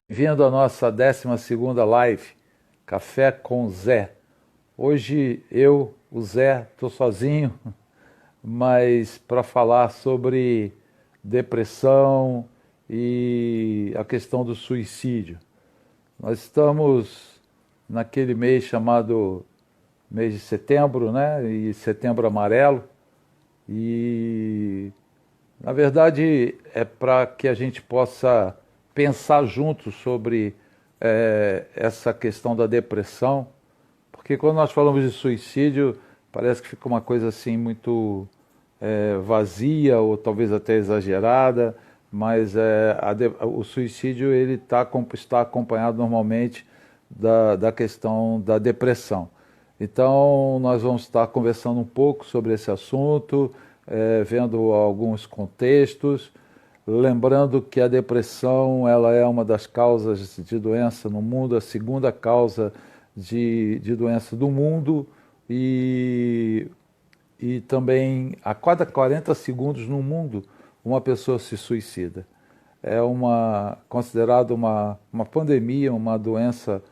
Bem-vindo à nossa 12ª live, Café com Zé. Hoje eu, o Zé, estou sozinho, mas para falar sobre depressão e a questão do suicídio. Nós estamos naquele mês chamado mês de setembro, né? E setembro amarelo. E na verdade é para que a gente possa pensar juntos sobre essa questão da depressão, porque quando nós falamos de suicídio parece que fica uma coisa assim muito vazia ou talvez até exagerada, mas o suicídio ele está acompanhado normalmente da questão da depressão. Então nós vamos estar conversando um pouco sobre esse assunto, vendo alguns contextos, lembrando que a depressão ela é uma das causas de doença no mundo, a segunda causa de doença do mundo e também a cada 40 segundos no mundo uma pessoa se suicida. É considerado uma pandemia, uma doença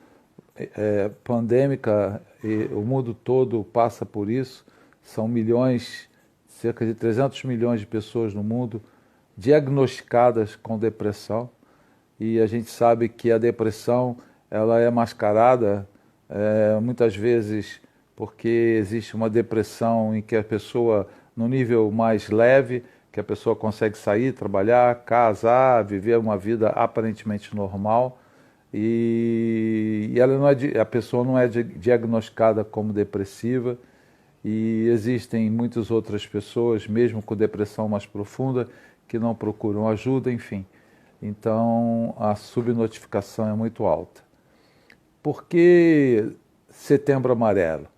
pandêmica, e o mundo todo passa por isso. São milhões, cerca de 300 milhões de pessoas no mundo diagnosticadas com depressão. E a gente sabe que a depressão ela é mascarada muitas vezes porque existe uma depressão em que a pessoa, no nível mais leve, que a pessoa consegue sair, trabalhar, casar, viver uma vida aparentemente normal, e ela não é, a pessoa não é diagnosticada como depressiva, e existem muitas outras pessoas, mesmo com depressão mais profunda, que não procuram ajuda, enfim. Então a subnotificação é muito alta. Por que Setembro Amarelo?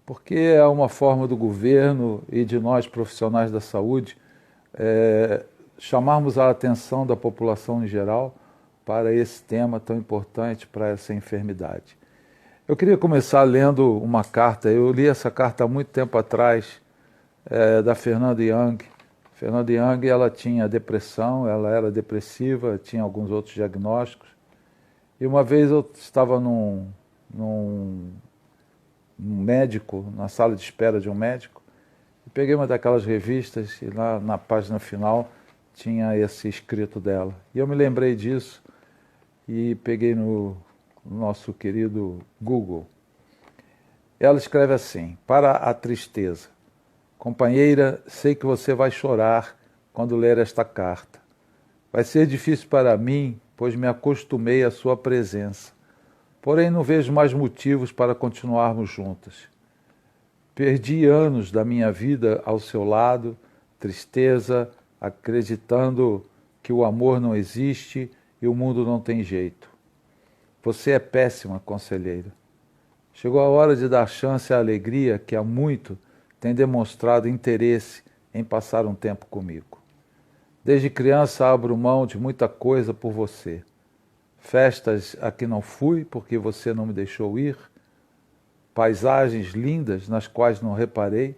Porque é uma forma do governo e de nós profissionais da saúde chamarmos a atenção da população em geral para esse tema tão importante, para essa enfermidade. Eu queria começar lendo uma carta, eu li essa carta há muito tempo atrás, da Fernanda Young. Fernanda Young, ela tinha depressão, ela era depressiva, tinha alguns outros diagnósticos. E uma vez eu estava num médico, na sala de espera de um médico, e peguei uma daquelas revistas e lá na página final tinha esse escrito dela. E eu me lembrei disso e peguei no nosso querido Google. Ela escreve assim: para a tristeza. Companheira, sei que você vai chorar quando ler esta carta. Vai ser difícil para mim, pois me acostumei à sua presença. Porém, não vejo mais motivos para continuarmos juntas. Perdi anos da minha vida ao seu lado, tristeza, acreditando que o amor não existe e o mundo não tem jeito. Você é péssima, conselheira. Chegou a hora de dar chance à alegria que há muito tem demonstrado interesse em passar um tempo comigo. Desde criança abro mão de muita coisa por você. Festas a que não fui porque você não me deixou ir, paisagens lindas nas quais não reparei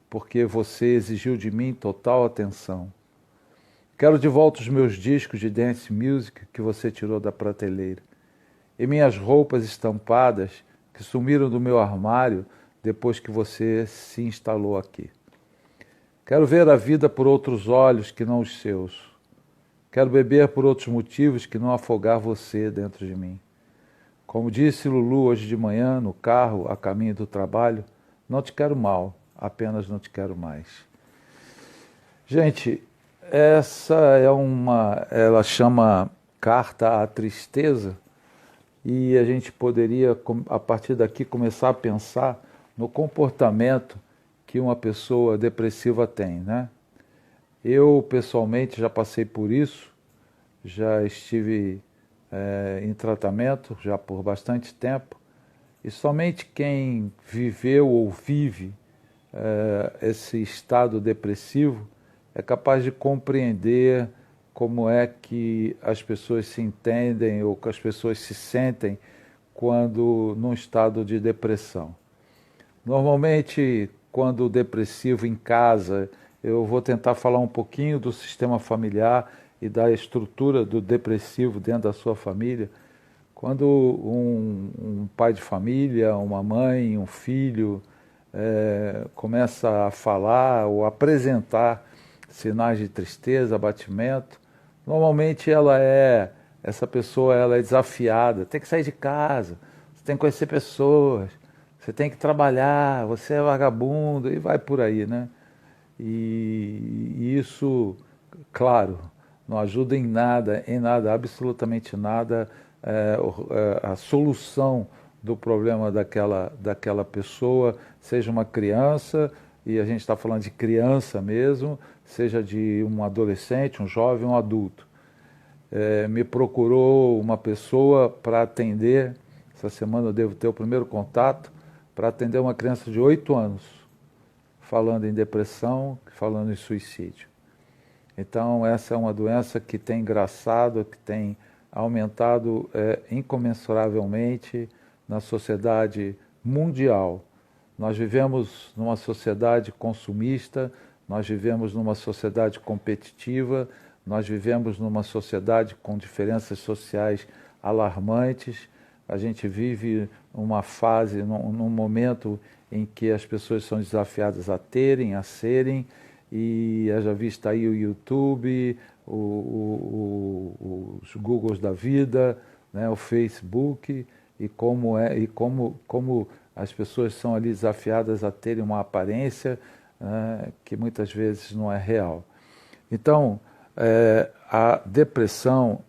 porque você exigiu de mim total atenção. Quero de volta os meus discos de dance music que você tirou da prateleira e minhas roupas estampadas que sumiram do meu armário depois que você se instalou aqui. Quero ver a vida por outros olhos que não os seus. Quero beber por outros motivos que não afogar você dentro de mim. Como disse Lulu hoje de manhã, no carro, a caminho do trabalho, não te quero mal, apenas não te quero mais. Gente, essa ela chama Carta à Tristeza, e a gente poderia, a partir daqui, começar a pensar no comportamento que uma pessoa depressiva tem, né? Eu, pessoalmente, já passei por isso, já estive em tratamento já por bastante tempo, e somente quem viveu ou vive esse estado depressivo é capaz de compreender como é que as pessoas se entendem ou que as pessoas se sentem quando num estado de depressão. Normalmente, quando depressivo em casa, eu vou tentar falar um pouquinho do sistema familiar e da estrutura do depressivo dentro da sua família, Quando um pai de família, uma mãe, um filho começa a falar ou apresentar sinais de tristeza, abatimento, normalmente essa pessoa ela é desafiada, tem que sair de casa, você tem que conhecer pessoas, você tem que trabalhar, você é vagabundo e vai por aí, né? E isso, claro, não ajuda em nada, absolutamente nada, a solução do problema daquela pessoa, seja uma criança, e a gente está falando de criança mesmo, seja de um adolescente, um jovem, um adulto. Me procurou uma pessoa para atender, essa semana eu devo ter o primeiro contato, para atender uma criança de 8 anos, falando em depressão, falando em suicídio. Então, essa é uma doença que tem engraçado, que tem aumentado incomensuravelmente na sociedade mundial. Nós vivemos numa sociedade consumista, nós vivemos numa sociedade competitiva, nós vivemos numa sociedade com diferenças sociais alarmantes. A gente vive uma fase, num momento em que as pessoas são desafiadas a terem, a serem, e já visto aí o YouTube, os Googles da vida, né, o Facebook, e como as pessoas são ali desafiadas a terem uma aparência que muitas vezes não é real. Então, a depressão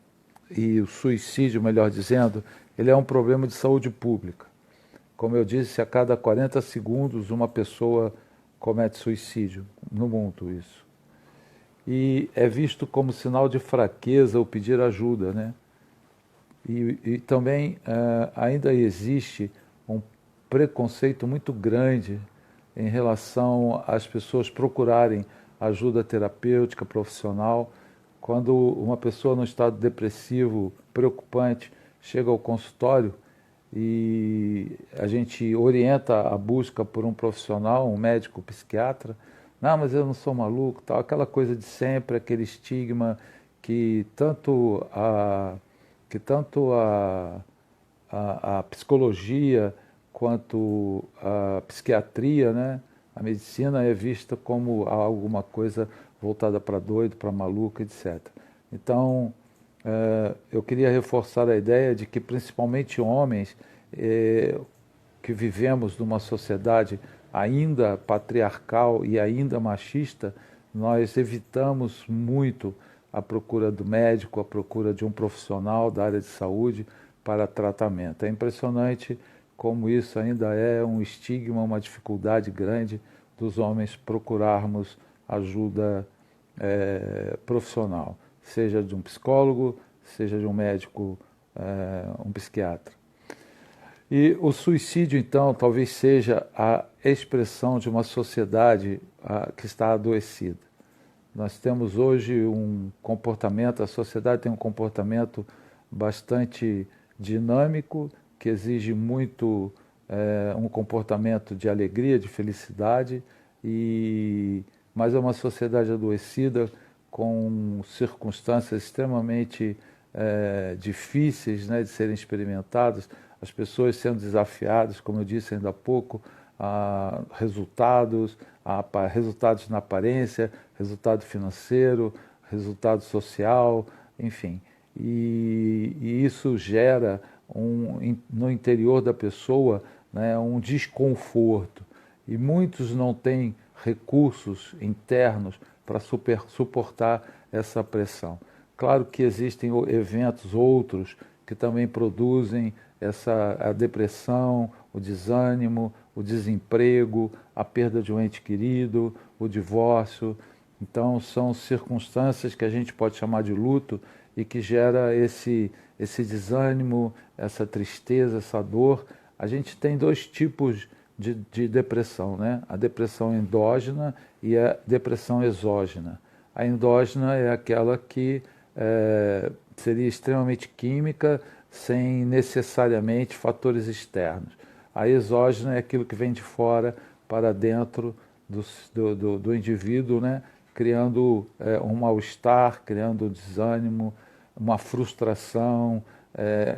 e o suicídio, melhor dizendo, ele é um problema de saúde pública. Como eu disse, a cada 40 segundos uma pessoa comete suicídio no mundo, isso. E é visto como sinal de fraqueza o pedir ajuda, né? E também ainda existe um preconceito muito grande em relação às pessoas procurarem ajuda terapêutica, profissional. Quando uma pessoa num estado depressivo, preocupante, chega ao consultório e a gente orienta a busca por um profissional, um médico, um psiquiatra. Não, mas eu não sou maluco, tal, aquela coisa de sempre, aquele estigma que a psicologia quanto a psiquiatria, né? A medicina é vista como alguma coisa voltada para doido, para maluco, etc. Então, eu queria reforçar a ideia de que principalmente homens que vivemos numa sociedade ainda patriarcal e ainda machista, nós evitamos muito a procura do médico, a procura de um profissional da área de saúde para tratamento. É impressionante como isso ainda é um estigma, uma dificuldade grande dos homens procurarmos ajuda profissional, seja de um psicólogo, seja de um médico, um psiquiatra. E o suicídio, então, talvez seja a expressão de uma sociedade que está adoecida. Nós temos hoje um comportamento, a sociedade tem um comportamento bastante dinâmico, que exige muito um comportamento de alegria, de felicidade, mas é uma sociedade adoecida com circunstâncias extremamente difíceis, né, de serem experimentadas, as pessoas sendo desafiadas, como eu disse ainda há pouco, a resultados na aparência, resultado financeiro, resultado social, enfim. E isso gera no interior da pessoa, né, um desconforto. E muitos não têm recursos internos para suportar essa pressão. Claro que existem eventos outros que também produzem a depressão, o desânimo, o desemprego, a perda de um ente querido, o divórcio. Então, são circunstâncias que a gente pode chamar de luto e que gera esse desânimo, essa tristeza, essa dor. A gente tem dois tipos de depressão, né? A depressão endógena e a depressão exógena. A endógena é aquela que seria extremamente química, sem necessariamente fatores externos. A exógena é aquilo que vem de fora para dentro do indivíduo, né? Criando um mal-estar, criando um desânimo, uma frustração,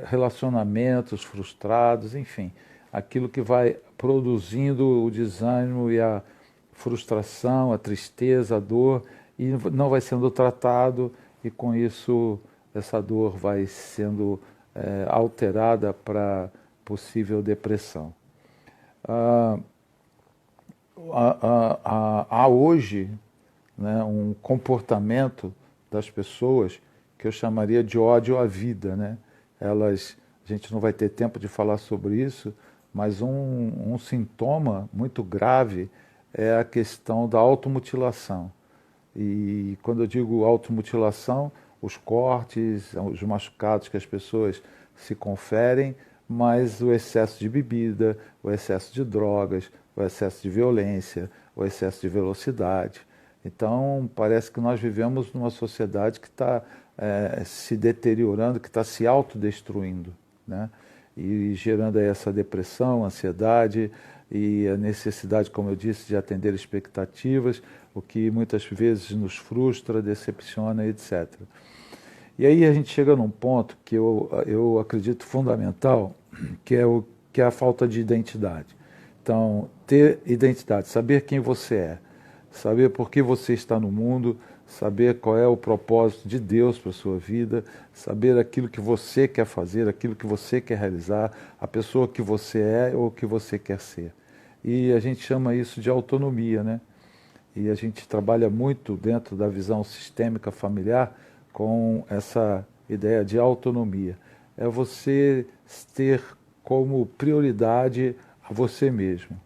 relacionamentos frustrados, enfim, aquilo que vai produzindo o desânimo e a frustração, a tristeza, a dor, e não vai sendo tratado, e com isso essa dor vai sendo alterada para possível depressão. Há hoje, né, um comportamento das pessoas que eu chamaria de ódio à vida, né? A gente não vai ter tempo de falar sobre isso, mas um sintoma muito grave é a questão da automutilação. E quando eu digo automutilação, os cortes, os machucados que as pessoas se conferem, mas o excesso de bebida, o excesso de drogas, o excesso de violência, o excesso de velocidade. Então, parece que nós vivemos numa sociedade que está se deteriorando, que está se autodestruindo, né? E gerando aí essa depressão, ansiedade e a necessidade, como eu disse, de atender expectativas, o que muitas vezes nos frustra, decepciona, etc. E aí a gente chega num ponto que eu acredito fundamental, que é a falta de identidade. Então, ter identidade, saber quem você é, saber por que você está no mundo, saber qual é o propósito de Deus para a sua vida, saber aquilo que você quer fazer, aquilo que você quer realizar, a pessoa que você é ou que você quer ser. E a gente chama isso de autonomia, né? E a gente trabalha muito dentro da visão sistêmica familiar com essa ideia de autonomia. É você ter como prioridade a você mesmo.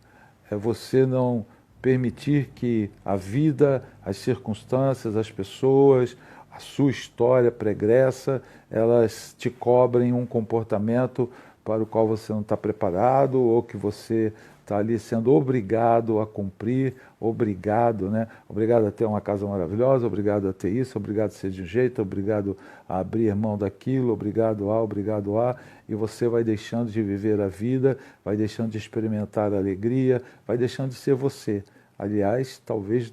É você não permitir que a vida, as circunstâncias, as pessoas, a sua história pregressa, elas te cobrem um comportamento para o qual você não está preparado ou que você está ali sendo obrigado a cumprir, obrigado, né? Obrigado a ter uma casa maravilhosa, obrigado a ter isso, obrigado a ser de um jeito, obrigado a abrir mão daquilo, obrigado a, e você vai deixando de viver a vida, vai deixando de experimentar a alegria, vai deixando de ser você. Aliás, talvez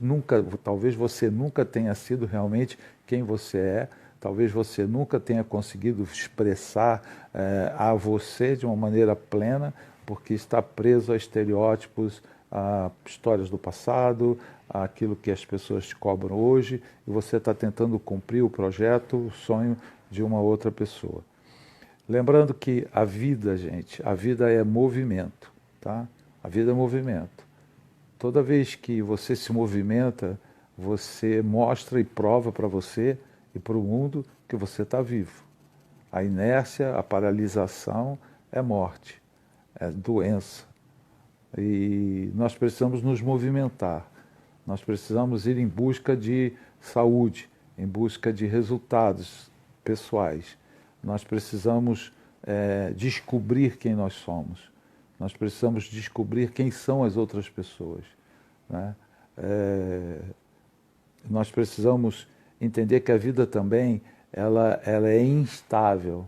você nunca tenha sido realmente quem você é, talvez você nunca tenha conseguido expressar a você de uma maneira plena, porque está preso a estereótipos, a histórias do passado, aquilo que as pessoas te cobram hoje, e você está tentando cumprir o projeto, o sonho de uma outra pessoa. Lembrando que a vida, gente, a vida é movimento, tá? A vida é movimento. Toda vez que você se movimenta, você mostra e prova para você e para o mundo que você está vivo. A inércia, a paralisação é morte, é doença. E nós precisamos nos movimentar, nós precisamos ir em busca de saúde, em busca de resultados pessoais. Nós precisamos descobrir quem nós somos, nós precisamos descobrir quem são as outras pessoas, né? Nós precisamos entender que a vida também ela é instável.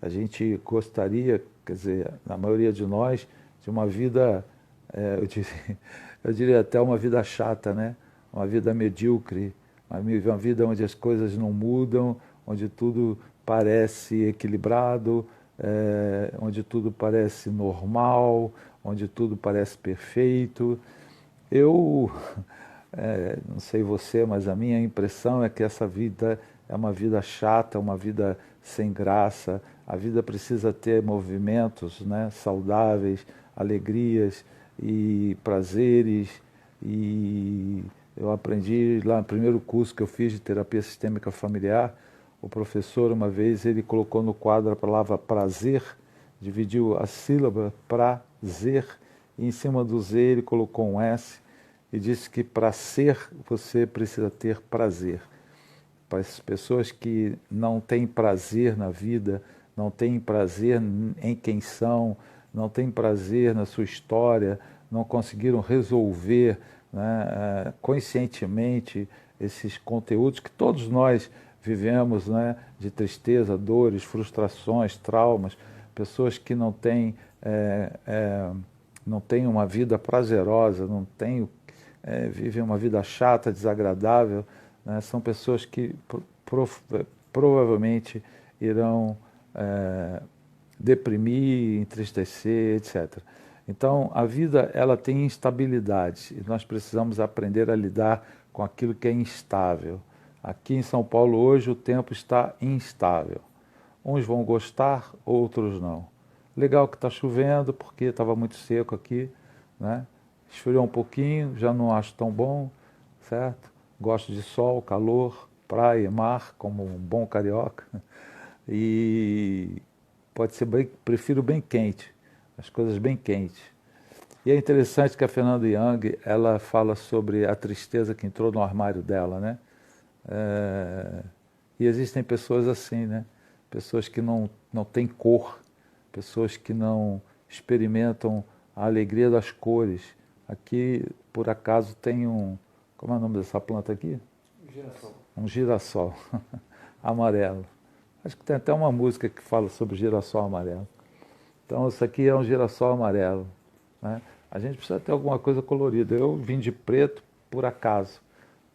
A gente gostaria, quer dizer, na maioria de nós, de uma vida, eu diria até uma vida chata, né? Uma vida medíocre, uma vida onde as coisas não mudam, onde tudo parece equilibrado, onde tudo parece normal, onde tudo parece perfeito. Eu não sei você, mas a minha impressão é que essa vida é uma vida chata, uma vida sem graça. A vida precisa ter movimentos, né, saudáveis, alegrias e prazeres. E eu aprendi lá no primeiro curso que eu fiz de terapia sistêmica familiar, o professor uma vez ele colocou no quadro a palavra prazer, dividiu a sílaba prazer e em cima do Z ele colocou um S e disse que para ser você precisa ter prazer. Para as pessoas que não têm prazer na vida, não têm prazer em quem são, não têm prazer na sua história, não conseguiram resolver, né, conscientemente esses conteúdos que todos nós vivemos, né, de tristeza, dores, frustrações, traumas, pessoas que não têm uma vida prazerosa, vivem uma vida chata, desagradável, né? São pessoas que provavelmente irão deprimir, entristecer, etc. Então, a vida ela tem instabilidades e nós precisamos aprender a lidar com aquilo que é instável. Aqui em São Paulo hoje o tempo está instável. Uns vão gostar, outros não. Legal que está chovendo porque estava muito seco aqui, né? Esfriou um pouquinho, já não acho tão bom, certo? Gosto de sol, calor, praia, mar, como um bom carioca. E pode ser bem, prefiro bem quente, as coisas bem quentes. E é interessante que a Fernanda Young, ela fala sobre a tristeza que entrou no armário dela, né? E existem pessoas assim, né? Pessoas que não têm cor, pessoas que não experimentam a alegria das cores. Aqui, por acaso, tem como é o nome dessa planta aqui? Girassol. Um girassol amarelo. Acho que tem até uma música que fala sobre girassol amarelo. Então, isso aqui é um girassol amarelo, né? A gente precisa ter alguma coisa colorida. Eu vim de preto por acaso,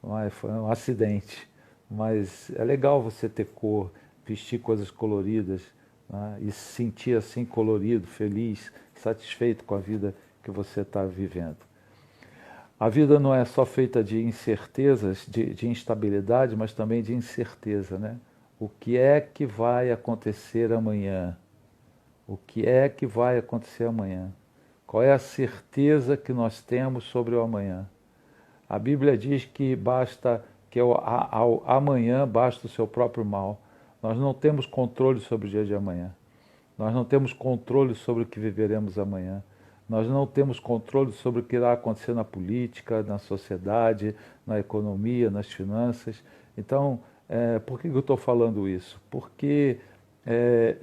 mas foi um acidente. Mas é legal você ter cor, vestir coisas coloridas, né? E se sentir assim colorido, feliz, satisfeito com a vida que você está vivendo. A vida não é só feita de incertezas, de instabilidade, mas também de incerteza, né? O que é que vai acontecer amanhã? O que é que vai acontecer amanhã? Qual é a certeza que nós temos sobre o amanhã? A Bíblia diz que ao amanhã basta o seu próprio mal. Nós não temos controle sobre o dia de amanhã. Nós não temos controle sobre o que viveremos amanhã. Nós não temos controle sobre o que irá acontecer na política, na sociedade, na economia, nas finanças. Então, por que eu estou falando isso? Porque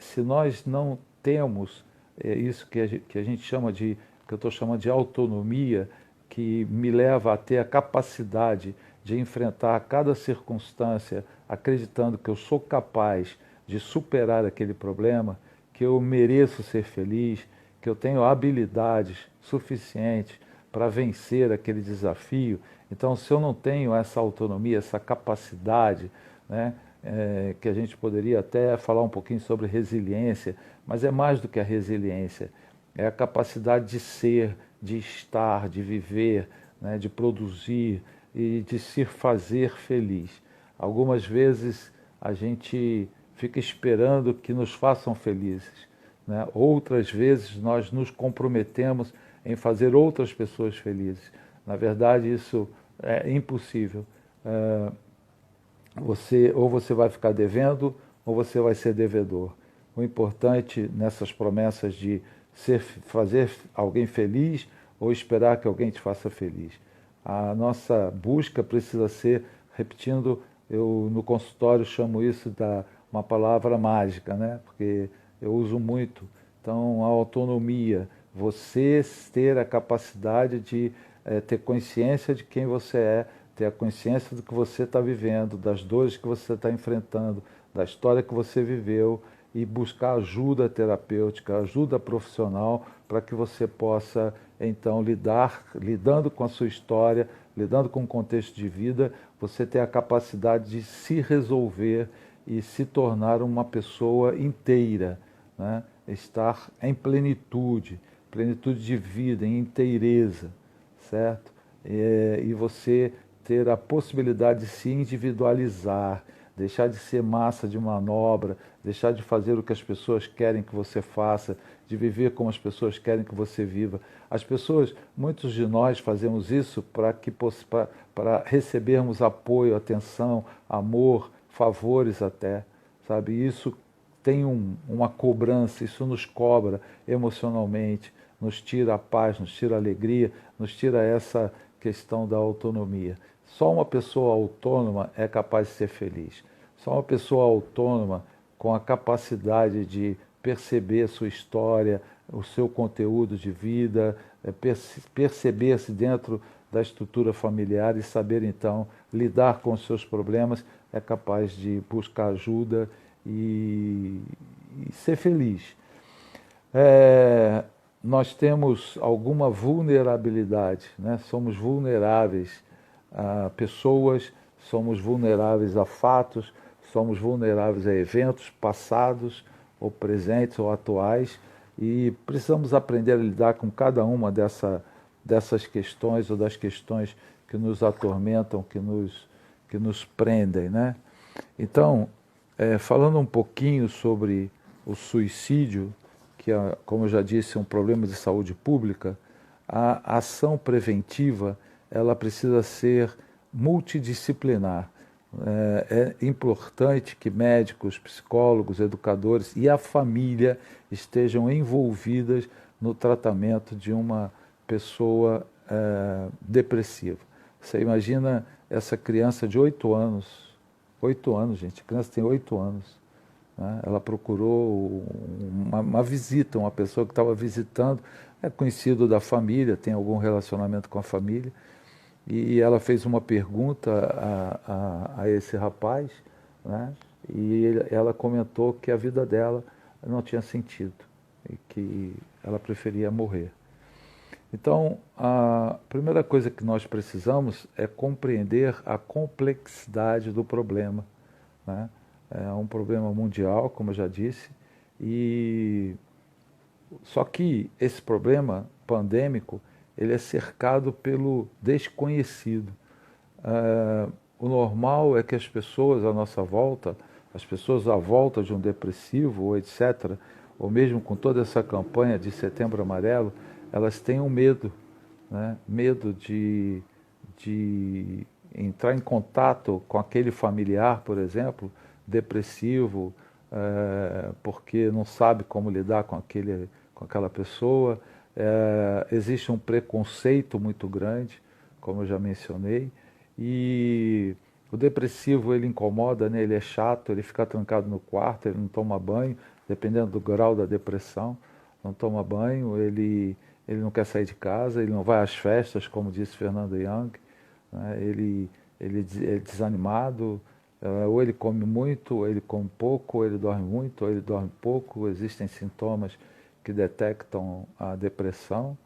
se nós não temos isso que a gente chama que eu estou chamando de autonomia, que me leva a ter a capacidade de enfrentar cada circunstância, acreditando que eu sou capaz de superar aquele problema, que eu mereço ser feliz, que eu tenho habilidades suficientes para vencer aquele desafio. Então, se eu não tenho essa autonomia, essa capacidade, né, que a gente poderia até falar um pouquinho sobre resiliência, mas é mais do que a resiliência, é a capacidade de ser, de estar, de viver, né, de produzir e de se fazer feliz. Algumas vezes a gente fica esperando que nos façam felizes, né? Outras vezes nós nos comprometemos em fazer outras pessoas felizes. Na verdade, isso é impossível. Ou você vai ficar devendo, ou você vai ser devedor. O importante nessas promessas de fazer alguém feliz ou esperar que alguém te faça feliz. A nossa busca precisa ser, repetindo, eu no consultório chamo isso uma palavra mágica, né? Porque eu uso muito. Então, a autonomia, você ter a capacidade de ter consciência de quem você é, ter a consciência do que você está vivendo, das dores que você está enfrentando, da história que você viveu e buscar ajuda terapêutica, ajuda profissional para que você possa, então, lidando com a sua história, lidando com o contexto de vida, você ter a capacidade de se resolver e se tornar uma pessoa inteira, né? Estar em plenitude, plenitude de vida, em inteireza, certo? E você ter a possibilidade de se individualizar, deixar de ser massa de manobra, deixar de fazer o que as pessoas querem que você faça, de viver como as pessoas querem que você viva. As pessoas, muitos de nós fazemos isso para recebermos apoio, atenção, amor, favores até, sabe? Isso tem uma cobrança, isso nos cobra emocionalmente, nos tira a paz, nos tira a alegria, nos tira essa questão da autonomia. Só uma pessoa autônoma é capaz de ser feliz. Só uma pessoa autônoma com a capacidade de perceber a sua história, o seu conteúdo de vida, perceber-se dentro da estrutura familiar e saber então lidar com os seus problemas, é capaz de buscar ajuda e ser feliz. Nós temos alguma vulnerabilidade, né? Somos vulneráveis a pessoas, somos vulneráveis a fatos, somos vulneráveis a eventos passados ou presentes ou atuais, e precisamos aprender a lidar com cada uma dessas questões ou das questões que nos atormentam, que nos prendem, né? Então, falando um pouquinho sobre o suicídio, que é, como eu já disse, um problema de saúde pública, a ação preventiva ela precisa ser multidisciplinar. É importante que médicos, psicólogos, educadores e a família estejam envolvidas no tratamento de uma pessoa depressiva. Você imagina essa criança de 8 anos, gente, a criança tem 8 anos, né? Ela procurou uma visita, uma pessoa que estava visitando, é conhecido da família, tem algum relacionamento com a família, e ela fez uma pergunta a esse rapaz, né? E ela comentou que a vida dela não tinha sentido e que ela preferia morrer. Então, a primeira coisa que nós precisamos é compreender a complexidade do problema, né? É um problema mundial, como eu já disse, e só que esse problema pandêmico ele é cercado pelo desconhecido. O normal é que as pessoas à nossa volta, as pessoas à volta de um depressivo, ou etc., ou mesmo com toda essa campanha de Setembro Amarelo, elas tenham medo, né? Medo de entrar em contato com aquele familiar, por exemplo, depressivo, porque não sabe como lidar com aquela pessoa. Existe um preconceito muito grande, como eu já mencionei, e o depressivo ele incomoda, né? Ele é chato, ele fica trancado no quarto, ele não toma banho, dependendo do grau da depressão, não toma banho, ele não quer sair de casa, ele não vai às festas, como disse Fernando Young, né? Ele é desanimado, ou ele come muito, ou ele come pouco, ou ele dorme muito, ou ele dorme pouco. Existem sintomas que detectam a depressão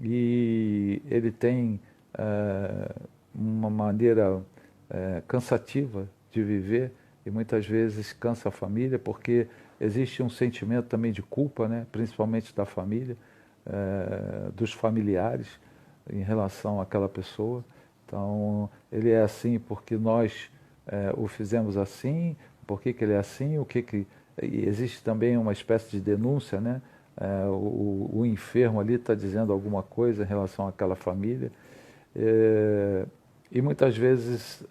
e ele tem uma maneira cansativa de viver e muitas vezes cansa a família porque existe um sentimento também de culpa, né, principalmente da família, dos familiares em relação àquela pessoa. Então, ele é assim porque nós o fizemos assim, por que ele é assim, e existe também uma espécie de denúncia, né? O enfermo ali está dizendo alguma coisa em relação àquela família. E muitas vezes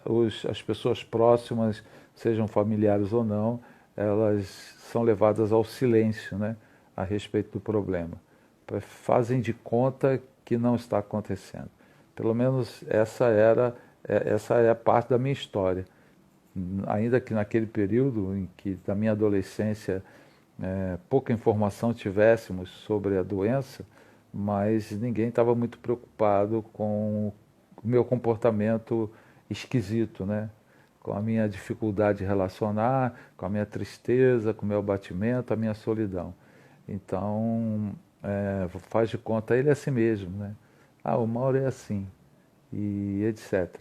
as pessoas próximas, sejam familiares ou não, elas são levadas ao silêncio, né, a respeito do problema. Fazem de conta que não está acontecendo. Pelo menos essa é a parte da minha história. Ainda que naquele período em que da minha adolescência pouca informação tivéssemos sobre a doença, mas ninguém estava muito preocupado com o meu comportamento esquisito, né? Com a minha dificuldade de relacionar, com a minha tristeza, com o meu abatimento, a minha solidão. Então, faz de conta, ele é assim mesmo, né? Ah, o Mauro é assim, e etc.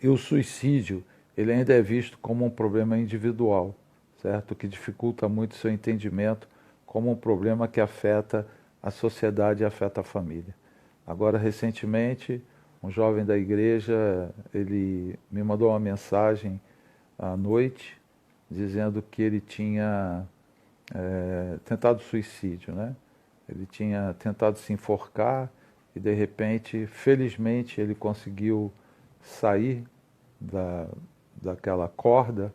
E o suicídio, ele ainda é visto como um problema individual, certo? Que dificulta muito seu entendimento como um problema que afeta a sociedade e afeta a família. Agora, recentemente, um jovem da igreja, ele me mandou uma mensagem à noite, dizendo que ele tinha tentado suicídio, né? Ele tinha tentado se enforcar e, de repente, felizmente, ele conseguiu sair daquela corda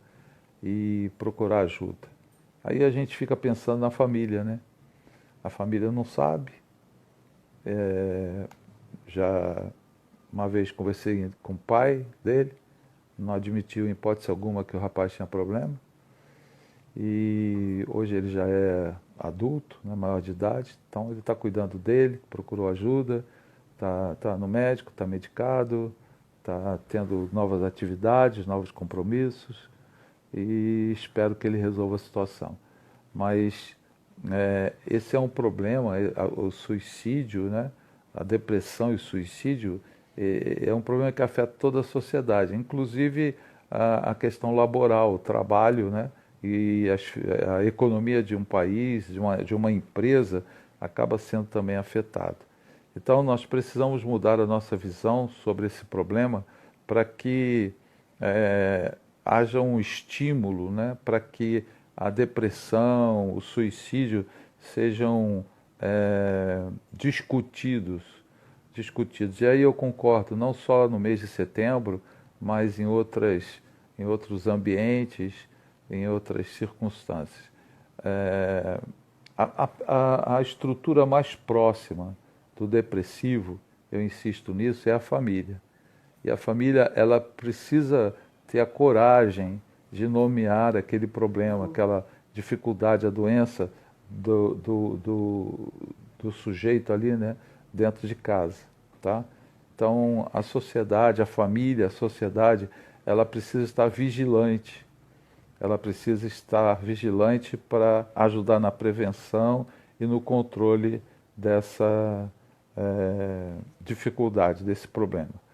e procurar ajuda. Aí a gente fica pensando na família, né? A família não sabe. Já uma vez conversei com o pai dele, não admitiu em hipótese alguma que o rapaz tinha problema. E hoje ele já é adulto, né, maior de idade, então ele está cuidando dele, procurou ajuda, está no médico, está medicado, está tendo novas atividades, novos compromissos e espero que ele resolva a situação. Mas esse é um problema, o suicídio, né? A depressão e o suicídio é um problema que afeta toda a sociedade, inclusive a questão laboral, o trabalho, né? E a economia de um país, de uma empresa, acaba sendo também afetada. Então, nós precisamos mudar a nossa visão sobre esse problema para que haja um estímulo, né, para que a depressão, o suicídio sejam discutidos. E aí eu concordo, não só no mês de setembro, mas em outros ambientes, em outras circunstâncias. É, a estrutura mais próxima do depressivo, eu insisto nisso, é a família. E a família, ela precisa ter a coragem de nomear aquele problema, aquela dificuldade, a doença do sujeito ali, né, dentro de casa, tá? Então, a sociedade, a família, a sociedade, ela precisa estar vigilante. Ela precisa estar vigilante para ajudar na prevenção e no controle dessa dificuldade, desse problema.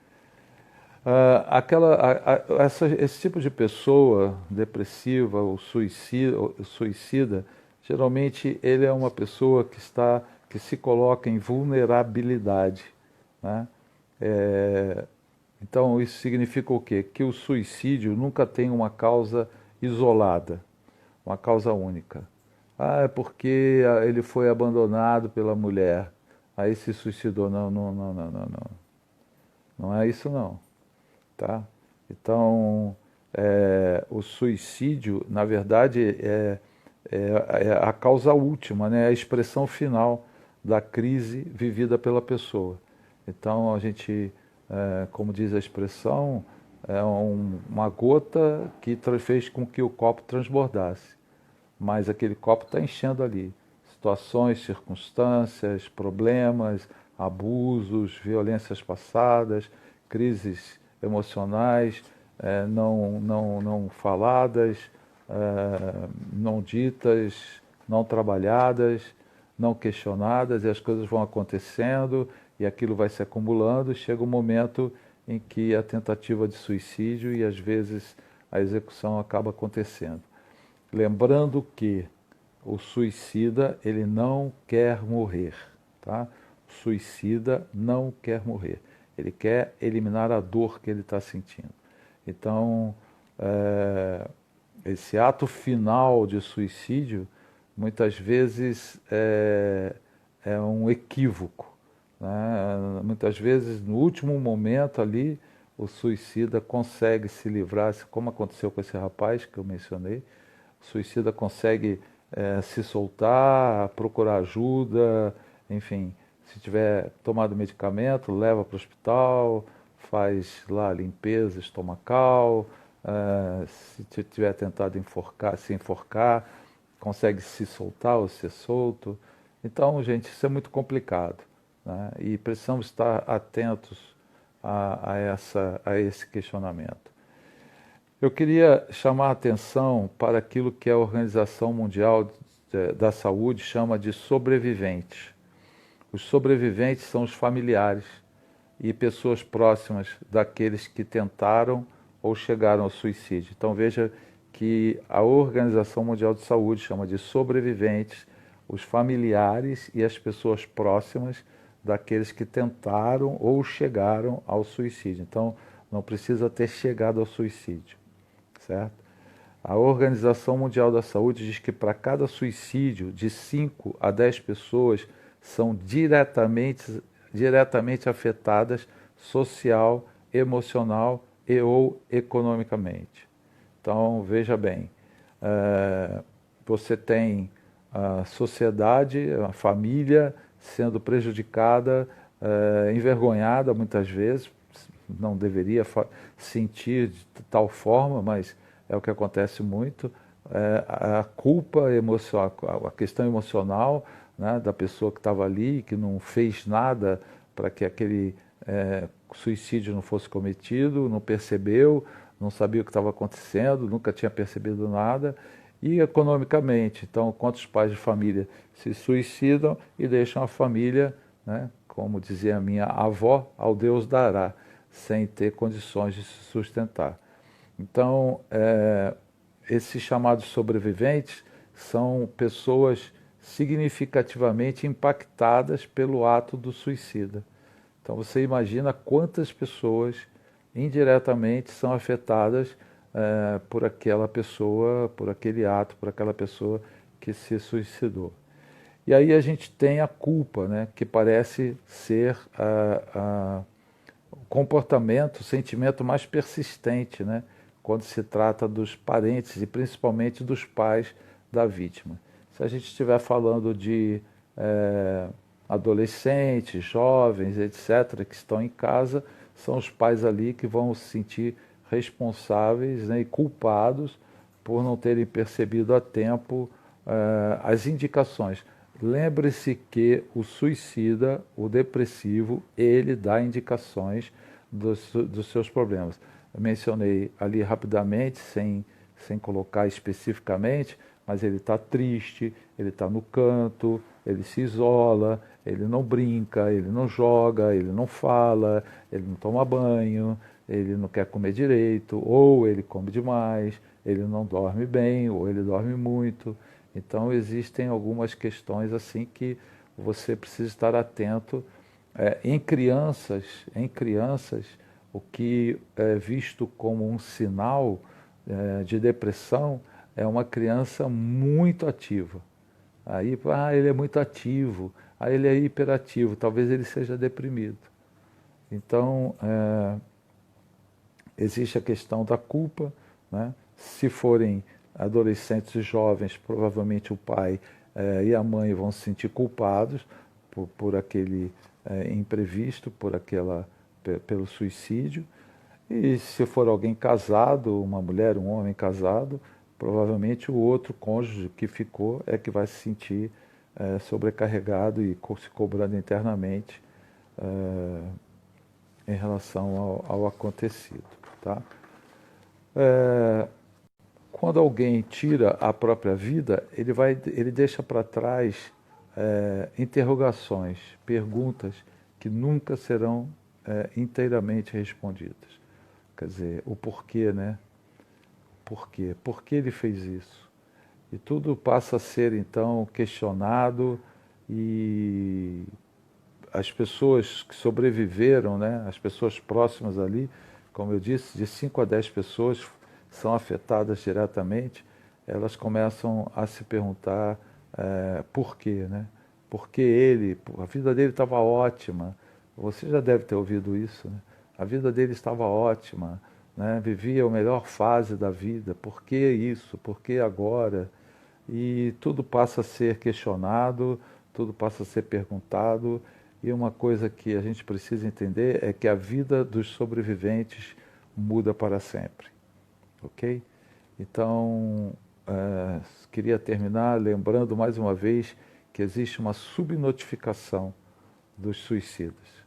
Esse tipo de pessoa depressiva ou suicida, geralmente ele é uma pessoa que se coloca em vulnerabilidade, né? Então isso significa o quê? Que o suicídio nunca tem uma causa isolada, uma causa única. É porque ele foi abandonado pela mulher, aí se suicidou. Não, não, não, não, não, não. Não é isso não. Tá? Então, o suicídio, na verdade, é a causa última, né? É a expressão final da crise vivida pela pessoa. Então, a gente, como diz a expressão, uma gota que fez com que o copo transbordasse. Mas aquele copo está enchendo ali. Situações, circunstâncias, problemas, abusos, violências passadas, crises emocionais não faladas, não ditas, não trabalhadas, não questionadas, e as coisas vão acontecendo e aquilo vai se acumulando, e chega um momento em que a tentativa de suicídio e às vezes a execução acaba acontecendo. Lembrando que o suicida, ele não quer morrer, tá? O suicida não quer morrer. Ele quer eliminar a dor que ele está sentindo. Então, esse ato final de suicídio, muitas vezes é um equívoco, né? Muitas vezes, no último momento ali, o suicida consegue se livrar, como aconteceu com esse rapaz que eu mencionei. O suicida consegue se soltar, procurar ajuda, enfim, se tiver tomado medicamento, leva para o hospital, faz lá limpeza estomacal, se tiver tentado se enforcar, consegue se soltar ou ser solto. Então, gente, isso é muito complicado, né? E precisamos estar atentos a esse questionamento. Eu queria chamar a atenção para aquilo que a Organização Mundial da Saúde chama de sobreviventes. Os sobreviventes são os familiares e pessoas próximas daqueles que tentaram ou chegaram ao suicídio. Então veja que a Organização Mundial de Saúde chama de sobreviventes os familiares e as pessoas próximas daqueles que tentaram ou chegaram ao suicídio. Então não precisa ter chegado ao suicídio. Certo? A Organização Mundial da Saúde diz que para cada suicídio, de 5 a 10 pessoas são diretamente afetadas social, emocional e ou economicamente. Então, veja bem, você tem a sociedade, a família sendo prejudicada, envergonhada muitas vezes, não deveria sentir de tal forma, mas é o que acontece muito. A culpa emocional, a questão emocional, né, da pessoa que estava ali, que não fez nada para que aquele suicídio não fosse cometido, não percebeu, não sabia o que estava acontecendo, nunca tinha percebido nada. E economicamente, então, quantos pais de família se suicidam e deixam a família, né, como dizia a minha avó, ao Deus dará, sem ter condições de se sustentar. Então, esses chamados sobreviventes são pessoas significativamente impactadas pelo ato do suicida. Então você imagina quantas pessoas indiretamente são afetadas por aquela pessoa, por aquele ato, por aquela pessoa que se suicidou. E aí a gente tem a culpa, né, que parece ser o comportamento, o sentimento mais persistente, né, quando se trata dos parentes e principalmente dos pais da vítima. Se a gente estiver falando de adolescentes, jovens, etc., que estão em casa, são os pais ali que vão se sentir responsáveis, né, e culpados por não terem percebido a tempo as indicações. Lembre-se que o suicida, o depressivo, ele dá indicações dos seus problemas. Eu mencionei ali rapidamente, sem colocar especificamente, mas ele está triste, ele está no canto, ele se isola, ele não brinca, ele não joga, ele não fala, ele não toma banho, ele não quer comer direito, ou ele come demais, ele não dorme bem, ou ele dorme muito. Então existem algumas questões assim que você precisa estar atento. Em crianças, o que é visto como um sinal de depressão é uma criança muito ativa. Aí, ele é muito ativo, aí ele é hiperativo, talvez ele seja deprimido. Então, existe a questão da culpa, né? Se forem adolescentes e jovens, provavelmente o pai e a mãe vão se sentir culpados por aquele imprevisto, pelo suicídio. E se for alguém casado, uma mulher, um homem casado, provavelmente o outro cônjuge que ficou é que vai se sentir sobrecarregado e se cobrando internamente em relação ao acontecido. Tá? Quando alguém tira a própria vida, ele deixa para trás interrogações, perguntas que nunca serão inteiramente respondidas. Quer dizer, o porquê, né? Por quê? Por que ele fez isso? E tudo passa a ser, então, questionado e as pessoas que sobreviveram, né, as pessoas próximas ali, como eu disse, de 5 a 10 pessoas são afetadas diretamente, elas começam a se perguntar por quê, né? Porque a vida dele estava ótima. Você já deve ter ouvido isso, né? A vida dele estava ótima, né? Vivia a melhor fase da vida. Por que isso? Por que agora? E tudo passa a ser questionado, tudo passa a ser perguntado. E uma coisa que a gente precisa entender é que a vida dos sobreviventes muda para sempre, ok? Então, queria terminar lembrando mais uma vez que existe uma subnotificação dos suicidas.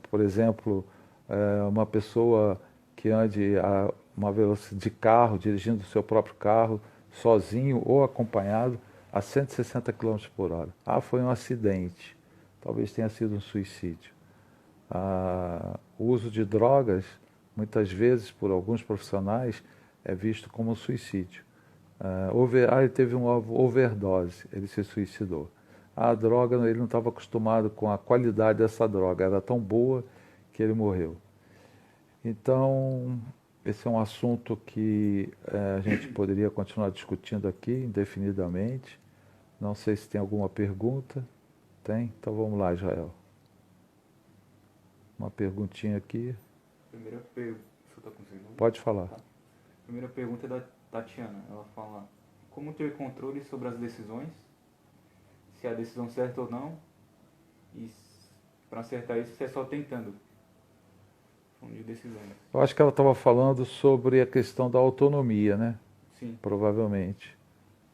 Por exemplo, uma pessoa que ande a uma velocidade de carro, dirigindo o seu próprio carro, sozinho ou acompanhado, a 160 km por hora. Foi um acidente. Talvez tenha sido um suicídio. O uso de drogas, muitas vezes, por alguns profissionais, é visto como um suicídio. Ele teve uma overdose, ele se suicidou. A droga, ele não estava acostumado com a qualidade dessa droga, era tão boa que ele morreu. Então, esse é um assunto que a gente poderia continuar discutindo aqui indefinidamente. Não sei se tem alguma pergunta. Tem? Então vamos lá, Israel. Uma perguntinha aqui. Primeira pergunta. Você tá conseguindo? Pode falar. Tá. Primeira pergunta é da Tatiana. Ela fala: como ter controle sobre as decisões? Se é a decisão certa ou não? E para acertar isso, você é só tentando. Falando de decisões. Eu acho que ela estava falando sobre a questão da autonomia, né? Sim. Provavelmente.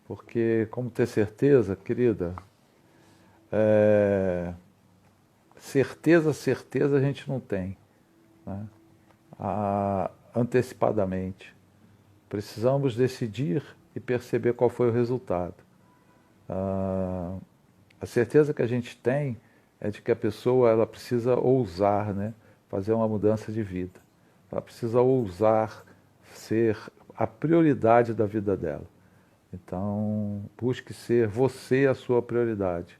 Porque, como ter certeza, querida, certeza a gente não tem, né? Antecipadamente. Precisamos decidir e perceber qual foi o resultado. A certeza que a gente tem é de que a pessoa ela precisa ousar, né? Fazer uma mudança de vida. ela precisa ousar ser a prioridade da vida dela. Então, busque ser você a sua prioridade.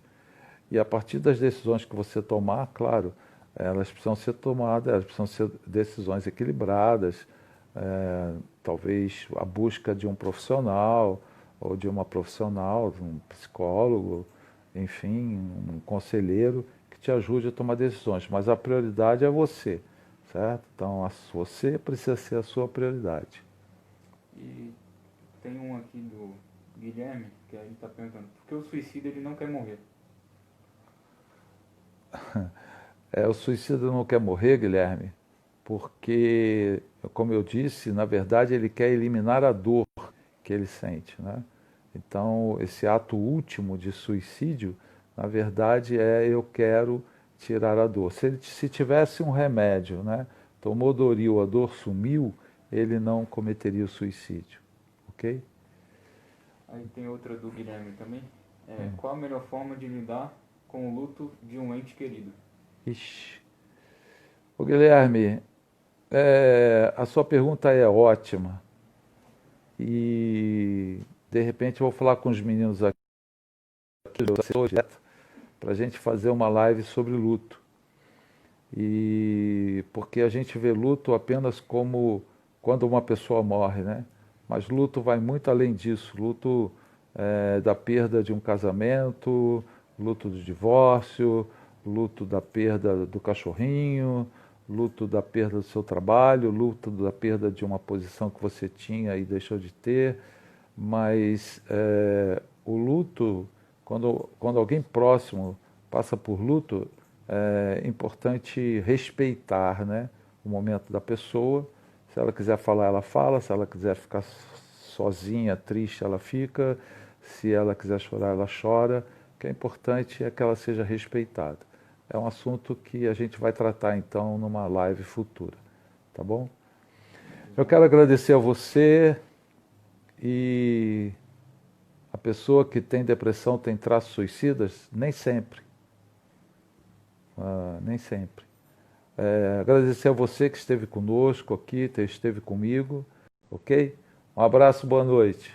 E a partir das decisões que você tomar, claro, elas precisam ser tomadas, elas precisam ser decisões equilibradas, talvez a busca de um profissional ou de uma profissional, um psicólogo, enfim, um conselheiro que te ajude a tomar decisões. Mas a prioridade é você, certo? Então, você precisa ser a sua prioridade. E tem um aqui do Guilherme, que a gente está perguntando, por que o suicida ele não quer morrer? O suicida não quer morrer, Guilherme, porque, como eu disse, na verdade ele quer eliminar a dor que ele sente, né? Então, esse ato último de suicídio, na verdade, eu quero tirar a dor. Se tivesse um remédio, né? Tomou Doril, a dor sumiu, ele não cometeria o suicídio, ok? Aí tem outra do Guilherme também. Qual a melhor forma de lidar com o luto de um ente querido? Ixi. Ô Guilherme, a sua pergunta é ótima. E de repente eu vou falar com os meninos aqui para a gente fazer uma live sobre luto. E porque a gente vê luto apenas como quando uma pessoa morre, né? Mas luto vai muito além disso. Luto da perda de um casamento, luto do divórcio, luto da perda do cachorrinho, luto da perda do seu trabalho, luto da perda de uma posição que você tinha e deixou de ter. Mas o luto, quando alguém próximo passa por luto, é importante respeitar, né, o momento da pessoa. Se ela quiser falar, ela fala. Se ela quiser ficar sozinha, triste, ela fica. Se ela quiser chorar, ela chora. O que é importante é que ela seja respeitada. É um assunto que a gente vai tratar, então, numa live futura. Tá bom? Eu quero agradecer a você. E a pessoa que tem depressão tem traços suicidas? Nem sempre. Nem sempre. Agradecer a você que esteve conosco aqui, esteve comigo, ok? Um abraço, boa noite.